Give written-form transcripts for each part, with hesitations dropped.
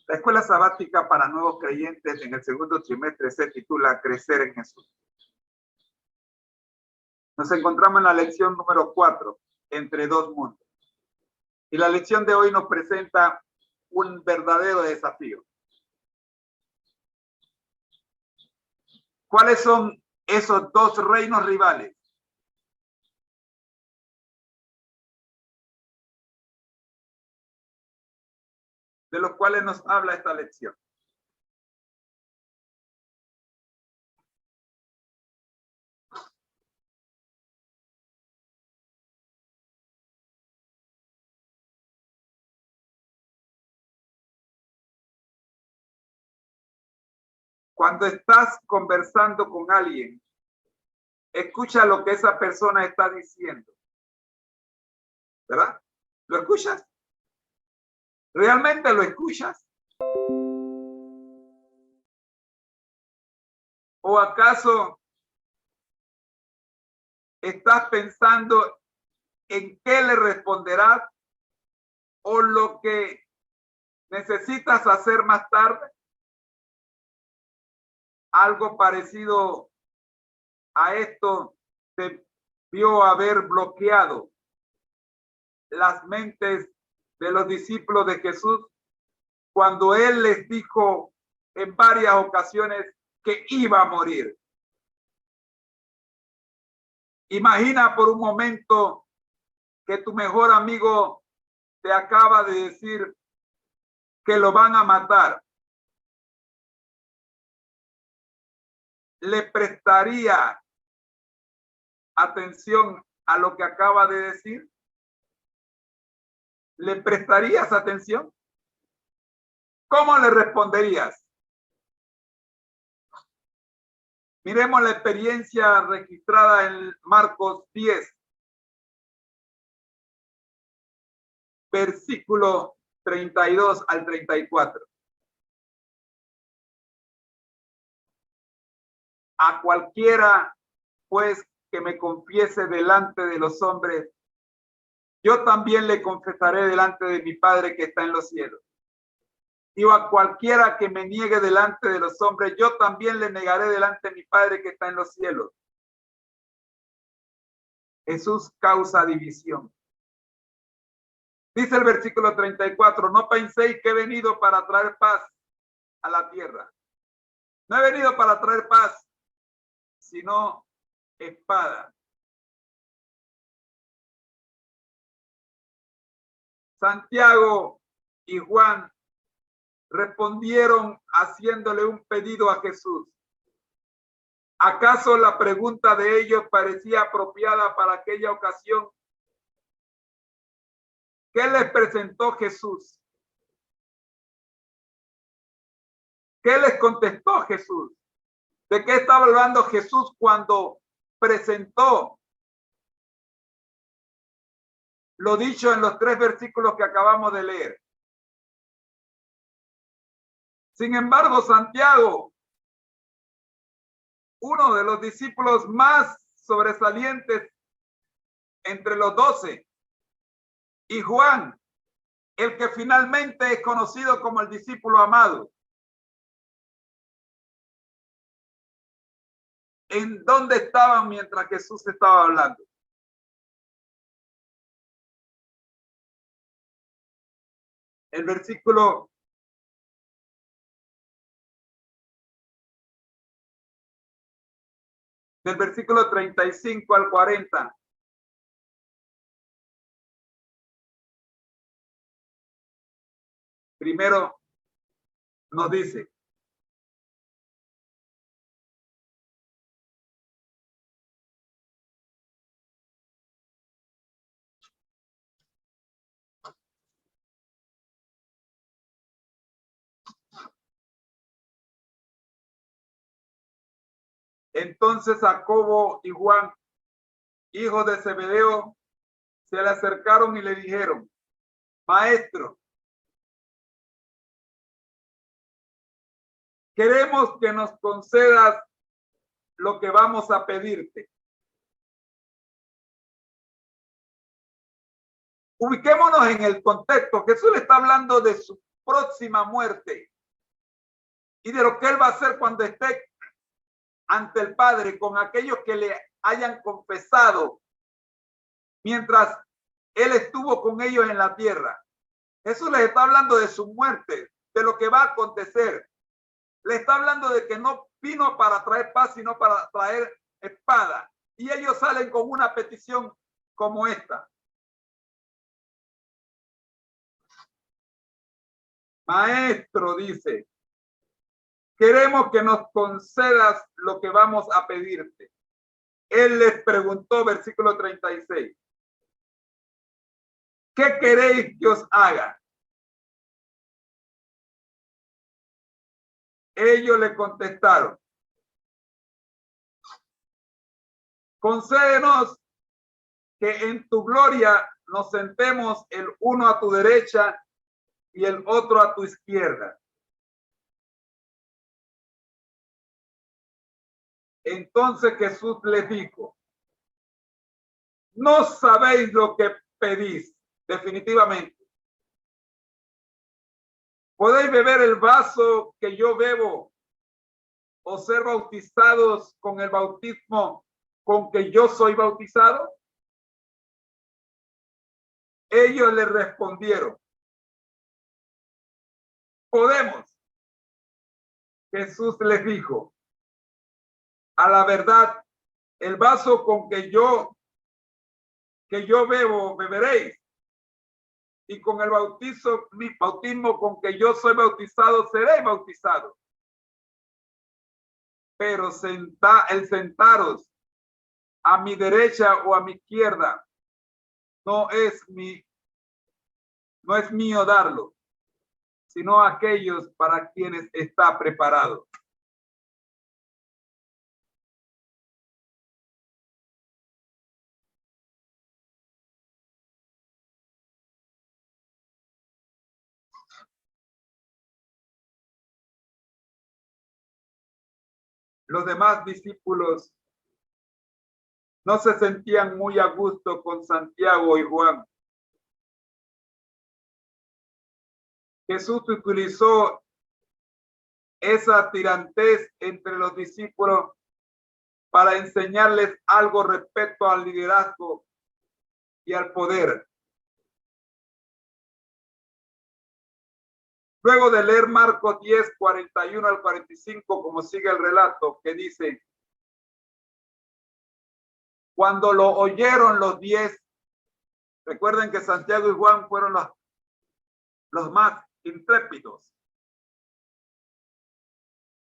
La escuela sabática para nuevos creyentes en el segundo trimestre se titula Crecer en Jesús. Nos encontramos en la lección número 4, entre dos mundos. Y la lección de hoy nos presenta un verdadero desafío. ¿Cuáles son esos dos reinos rivales? De los cuales nos habla esta lección. Cuando estás conversando con alguien, escucha lo que esa persona está diciendo. ¿Verdad? ¿Lo escuchas? ¿Realmente lo escuchas? ¿O acaso estás pensando en qué le responderás o lo que necesitas hacer más tarde? Algo parecido a esto debió haber bloqueado las mentes de los discípulos de Jesús cuando él les dijo en varias ocasiones que iba a morir. Imagina por un momento que tu mejor amigo te acaba de decir que lo van a matar. ¿Le prestaría atención a lo que acaba de decir? ¿Le prestarías atención? ¿Cómo le responderías? Miremos la experiencia registrada en Marcos 10, versículo 32 al 34. A cualquiera, pues, que me confiese delante de los hombres, yo también le confesaré delante de mi Padre que está en los cielos. Y a cualquiera que me niegue delante de los hombres, yo también le negaré delante de mi Padre que está en los cielos. Jesús causa división. Dice el versículo 34, no penséis que he venido para traer paz a la tierra. No he venido para traer paz, sino espada. Santiago y Juan respondieron haciéndole un pedido a Jesús. ¿Acaso la pregunta de ellos parecía apropiada para aquella ocasión? ¿Qué les presentó Jesús? ¿Qué les contestó Jesús? ¿De qué estaba hablando Jesús cuando presentó lo dicho en los 3 versículos que acabamos de leer? Sin embargo, Santiago, uno de los discípulos más sobresalientes entre los 12, y Juan, el que finalmente es conocido como el discípulo amado. ¿En dónde estaban mientras Jesús estaba hablando? El versículo del versículo 35 al 40. Primero nos dice: entonces Jacobo y Juan, hijos de Zebedeo, se le acercaron y le dijeron: Maestro, queremos que nos concedas lo que vamos a pedirte. Ubiquémonos en el contexto. Jesús le está hablando de su próxima muerte y de lo que él va a hacer cuando esté ante el Padre con aquellos que le hayan confesado mientras él estuvo con ellos en la tierra. Jesús les está hablando de su muerte, de lo que va a acontecer. Le está hablando de que no vino para traer paz, sino para traer espada. Y ellos salen con una petición como esta. Maestro, dice, queremos que nos concedas lo que vamos a pedirte. Él les preguntó, versículo 36, ¿qué queréis que os haga? Ellos le contestaron, concédenos que en tu gloria nos sentemos el uno a tu derecha y el otro a tu izquierda. Entonces Jesús les dijo, no sabéis lo que pedís, definitivamente. ¿Podéis beber el vaso que yo bebo o ser bautizados con el bautismo con que yo soy bautizado? Ellos le respondieron, podemos. Jesús les dijo, a la verdad, el vaso con que yo bebo, beberéis, y con el bautismo con que yo soy bautizado, seré bautizado. Pero el sentaros a mi derecha o a mi izquierda no es mío darlo, sino aquellos para quienes está preparado. Los demás discípulos no se sentían muy a gusto con Santiago y Juan. Jesús utilizó esa tirantez entre los discípulos para enseñarles algo respecto al liderazgo y al poder. Luego de leer Marcos 10, 41 al 45, como sigue el relato, que dice, cuando lo oyeron los 10, recuerden que Santiago y Juan fueron los más intrépidos,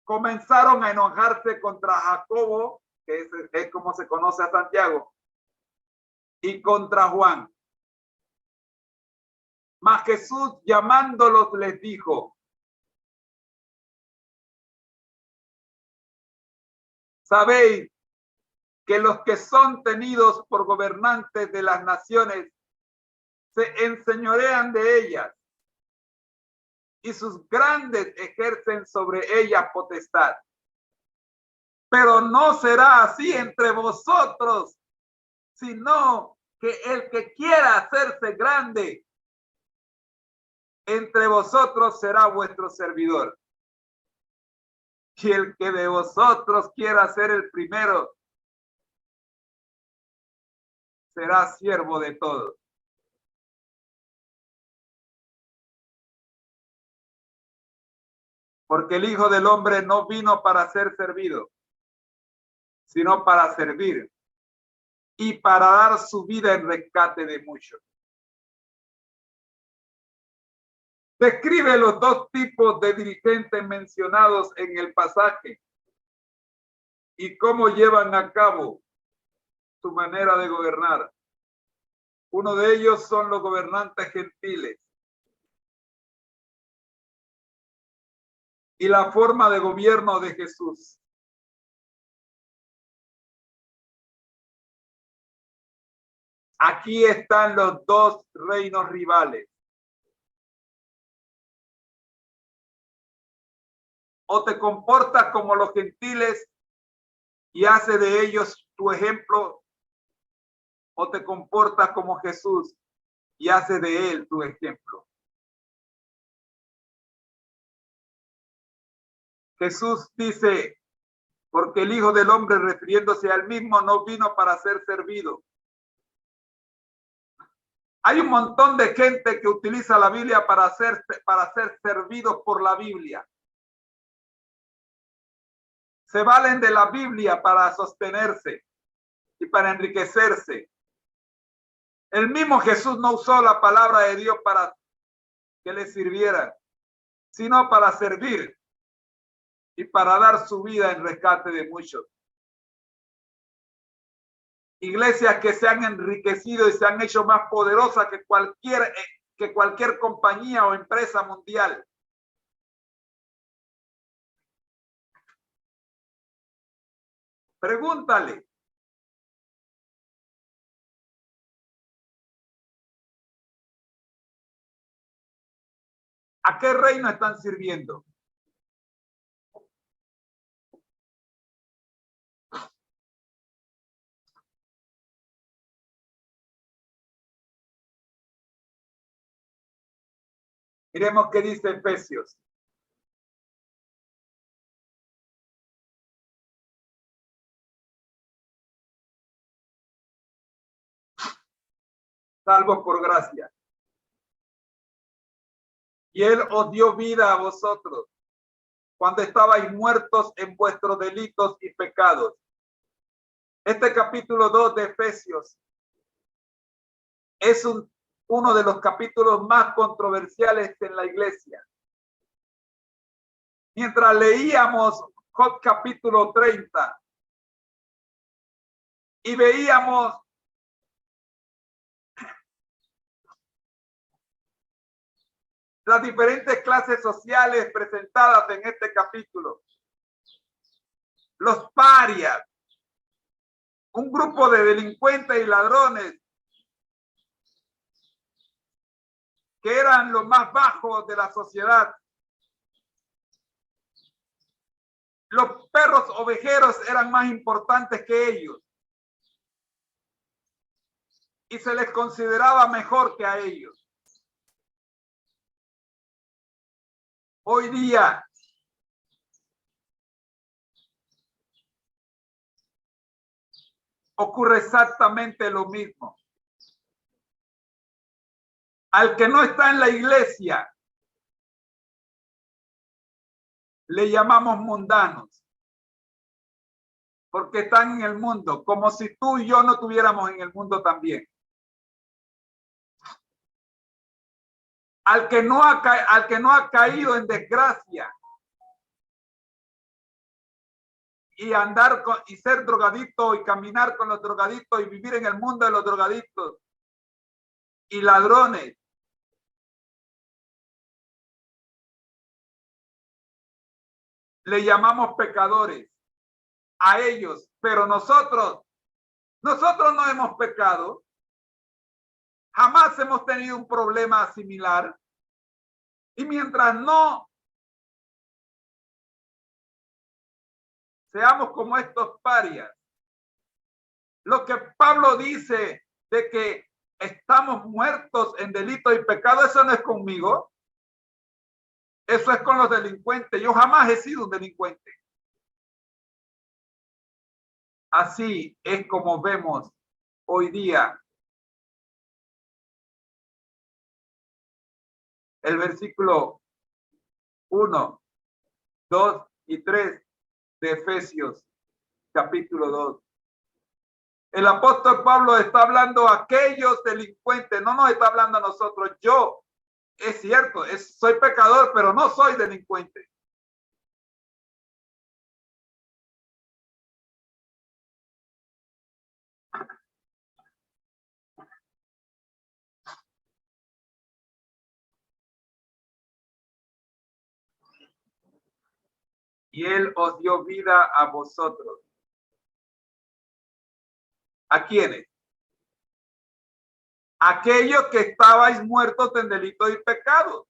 comenzaron a enojarse contra Jacobo, que es como se conoce a Santiago, y contra Juan. Mas Jesús, llamándolos, les dijo, sabéis que los que son tenidos por gobernantes de las naciones se enseñorean de ellas y sus grandes ejercen sobre ellas potestad. Pero no será así entre vosotros, sino que el que quiera hacerse grande entre vosotros será vuestro servidor. Y el que de vosotros quiera ser el primero será siervo de todos. Porque el Hijo del Hombre no vino para ser servido, sino para servir y para dar su vida en rescate de muchos. Describe los dos tipos de dirigentes mencionados en el pasaje y cómo llevan a cabo su manera de gobernar. Uno de ellos son los gobernantes gentiles. Y la forma de gobierno de Jesús. Aquí están los dos reinos rivales. O te comportas como los gentiles y hace de ellos tu ejemplo, o te comportas como Jesús y hace de él tu ejemplo. Jesús dice, porque el Hijo del Hombre, refiriéndose al mismo, no vino para ser servido. Hay un montón de gente que utiliza la Biblia para ser servidos por la Biblia. Se valen de la Biblia para sostenerse y para enriquecerse. El mismo Jesús no usó la palabra de Dios para que le sirviera, sino para servir y para dar su vida en rescate de muchos. Iglesias que se han enriquecido y se han hecho más poderosas que cualquier compañía o empresa mundial. Pregúntale. ¿A qué reino están sirviendo? Miremos qué dice Efesios. Salvos por gracia. Y él os dio vida a vosotros cuando estabais muertos en vuestros delitos y pecados. Este capítulo 2 de Efesios es uno de los capítulos más controversiales en la iglesia. Mientras leíamos Job capítulo 30 y veíamos las diferentes clases sociales presentadas en este capítulo, los parias, un grupo de delincuentes y ladrones que eran los más bajos de la sociedad. Los perros ovejeros eran más importantes que ellos y se les consideraba mejor que a ellos. Hoy día ocurre exactamente lo mismo. Al que no está en la iglesia le llamamos mundanos, porque están en el mundo, como si tú y yo no estuviéramos en el mundo también. Al que no ha caído en desgracia y y ser drogadicto y caminar con los drogadictos y vivir en el mundo de los drogadictos y ladrones, le llamamos pecadores a ellos, pero nosotros no hemos pecado. Jamás hemos tenido un problema similar. Y mientras no seamos como estos parias, lo que Pablo dice de que estamos muertos en delito y pecado, eso no es conmigo. Eso es con los delincuentes. Yo jamás he sido un delincuente. Así es como vemos hoy día el versículo 1, 2 y 3 de Efesios, capítulo 2. El apóstol Pablo está hablando a aquellos delincuentes, no nos está hablando a nosotros. Yo, es cierto, soy pecador, pero no soy delincuente. Y él os dio vida a vosotros. ¿A quiénes? Aquellos que estabais muertos en delitos y pecados.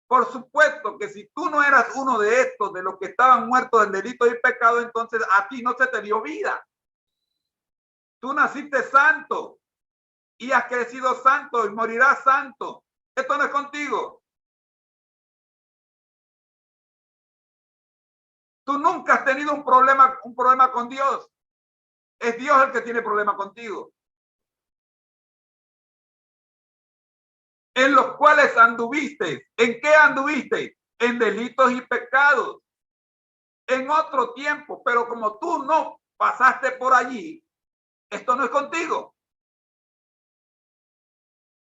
Por supuesto que si tú no eras uno de estos, de los que estaban muertos en delitos y pecados, entonces a ti no se te dio vida. Tú naciste santo y has crecido santo y morirás santo. Esto no es contigo. Tú nunca has tenido un problema con Dios. Es Dios el que tiene problema contigo. En los cuales anduviste. ¿En qué anduviste? En delitos y pecados. En otro tiempo, pero como tú no pasaste por allí, esto no es contigo.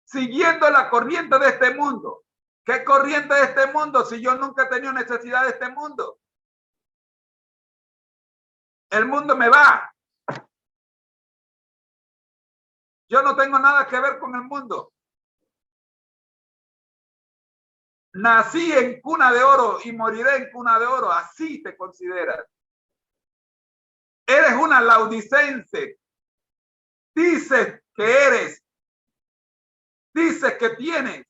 Siguiendo la corriente de este mundo. ¿Qué corriente de este mundo si yo nunca he tenido necesidad de este mundo? El mundo me va. Yo no tengo nada que ver con el mundo. Nací en cuna de oro y moriré en cuna de oro. Así te consideras. Eres una laudicense. Dices que eres. Dices que tienes.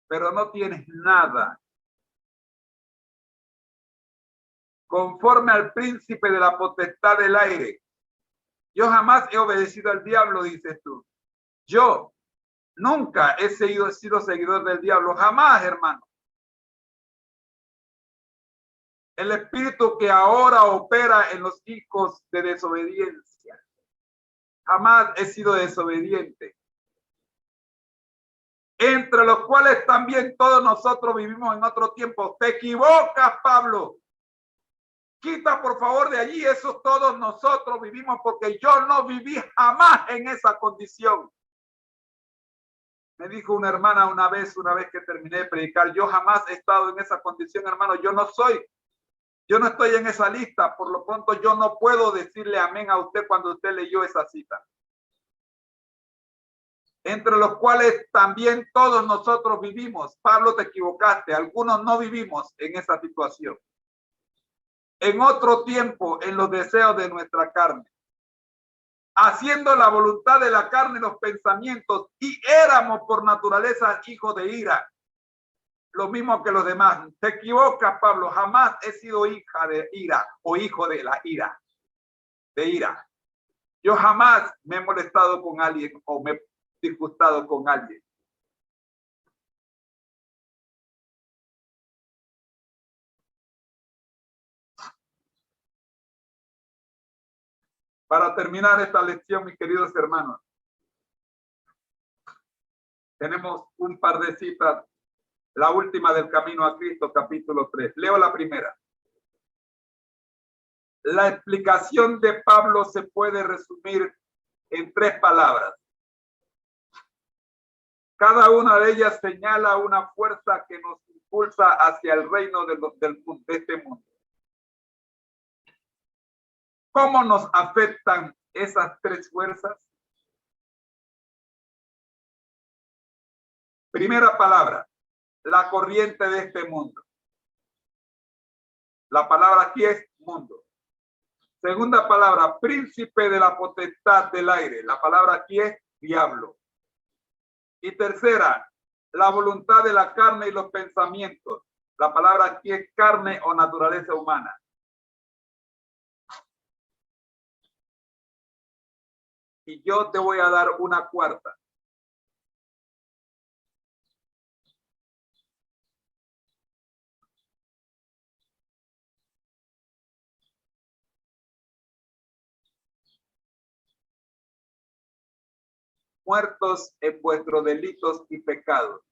Pero no tienes nada. Conforme al príncipe de la potestad del aire. Yo jamás he obedecido al diablo, dices tú. Yo nunca he sido seguidor del diablo. Jamás, hermano. El espíritu que ahora opera en los hijos de desobediencia. Jamás he sido desobediente. Entre los cuales también todos nosotros vivimos en otro tiempo. Te equivocas, Pablo. Quita por favor de allí, eso todos nosotros vivimos, porque yo no viví jamás en esa condición. Me dijo una hermana una vez que terminé de predicar, yo jamás he estado en esa condición, hermano, yo no estoy en esa lista, por lo pronto yo no puedo decirle amén a usted cuando usted leyó esa cita. Entre los cuales también todos nosotros vivimos. Pablo, te equivocaste, algunos no vivimos en esa situación. En otro tiempo, en los deseos de nuestra carne, haciendo la voluntad de la carne y los pensamientos, y éramos por naturaleza hijos de ira, lo mismo que los demás. Te equivocas, Pablo, jamás he sido hija de ira o hijo de la ira, de ira. Yo jamás me he molestado con alguien o me he disgustado con alguien. Para terminar esta lección, mis queridos hermanos, tenemos un par de citas. La última del Camino a Cristo, capítulo 3. Leo la primera. La explicación de Pablo se puede resumir en 3 palabras. Cada una de ellas señala una fuerza que nos impulsa hacia el reino de este mundo. ¿Cómo nos afectan esas 3 fuerzas? Primera palabra, la corriente de este mundo. La palabra aquí es mundo. Segunda palabra, príncipe de la potestad del aire. La palabra aquí es diablo. Y tercera, la voluntad de la carne y los pensamientos. La palabra aquí es carne o naturaleza humana. Y yo te voy a dar una cuarta. Muertos en vuestros delitos y pecados.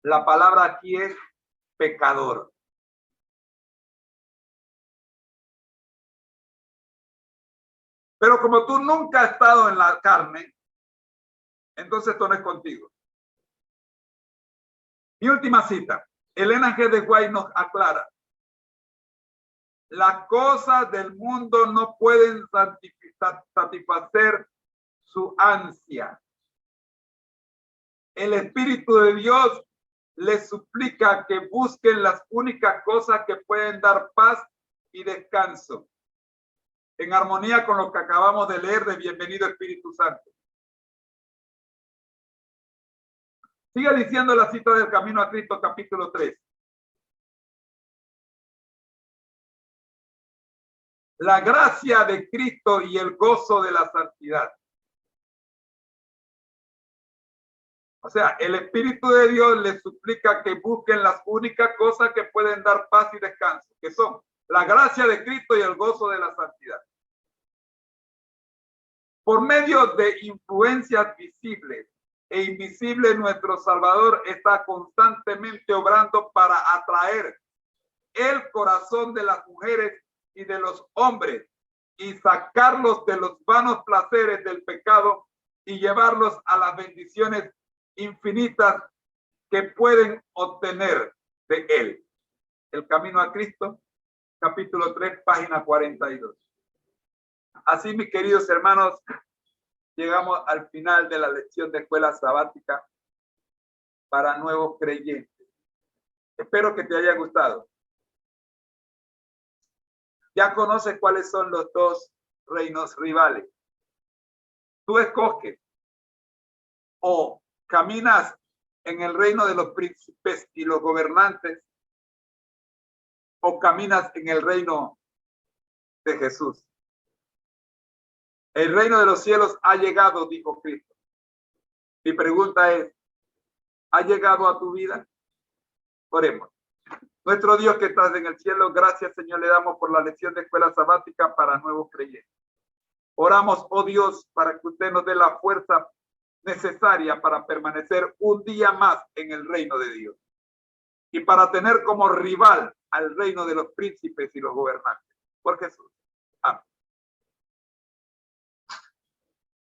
La palabra aquí es pecador. Pero como tú nunca has estado en la carne, entonces esto no es contigo. Mi última cita. Elena G. de White nos aclara. Las cosas del mundo no pueden satisfacer su ansia. El Espíritu de Dios les suplica que busquen las únicas cosas que pueden dar paz y descanso, en armonía con lo que acabamos de leer de Bienvenido Espíritu Santo. Sigue diciendo la cita del Camino a Cristo, capítulo 3. La gracia de Cristo y el gozo de la santidad. O sea, el Espíritu de Dios les suplica que busquen las únicas cosas que pueden dar paz y descanso, que son la gracia de Cristo y el gozo de la santidad. Por medio de influencias visibles e invisibles, nuestro Salvador está constantemente obrando para atraer el corazón de las mujeres y de los hombres y sacarlos de los vanos placeres del pecado y llevarlos a las bendiciones infinitas que pueden obtener de él. El Camino a Cristo, capítulo 3, página 42. Así, mis queridos hermanos, llegamos al final de la lección de escuela sabática para nuevos creyentes. Espero que te haya gustado. Ya conoces cuáles son los dos reinos rivales. Tú escoges o caminas en el reino de los príncipes y los gobernantes o caminas en el reino de Jesús. El reino de los cielos ha llegado, dijo Cristo. Mi pregunta es, ¿ha llegado a tu vida? Oremos. Nuestro Dios que estás en el cielo, gracias, Señor, le damos por la lección de escuela sabática para nuevos creyentes. Oramos, oh Dios, para que usted nos dé la fuerza necesaria para permanecer un día más en el reino de Dios y para tener como rival al reino de los príncipes y los gobernantes. Por Jesús. Amén.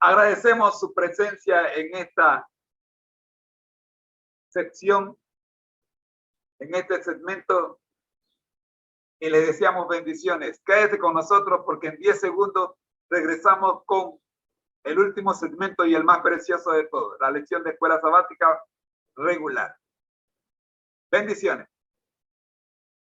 Agradecemos su presencia en esta sección, en este segmento, y les deseamos bendiciones. Quédese con nosotros porque en 10 segundos regresamos con el último segmento y el más precioso de todos, la lección de escuela sabática regular. Bendiciones.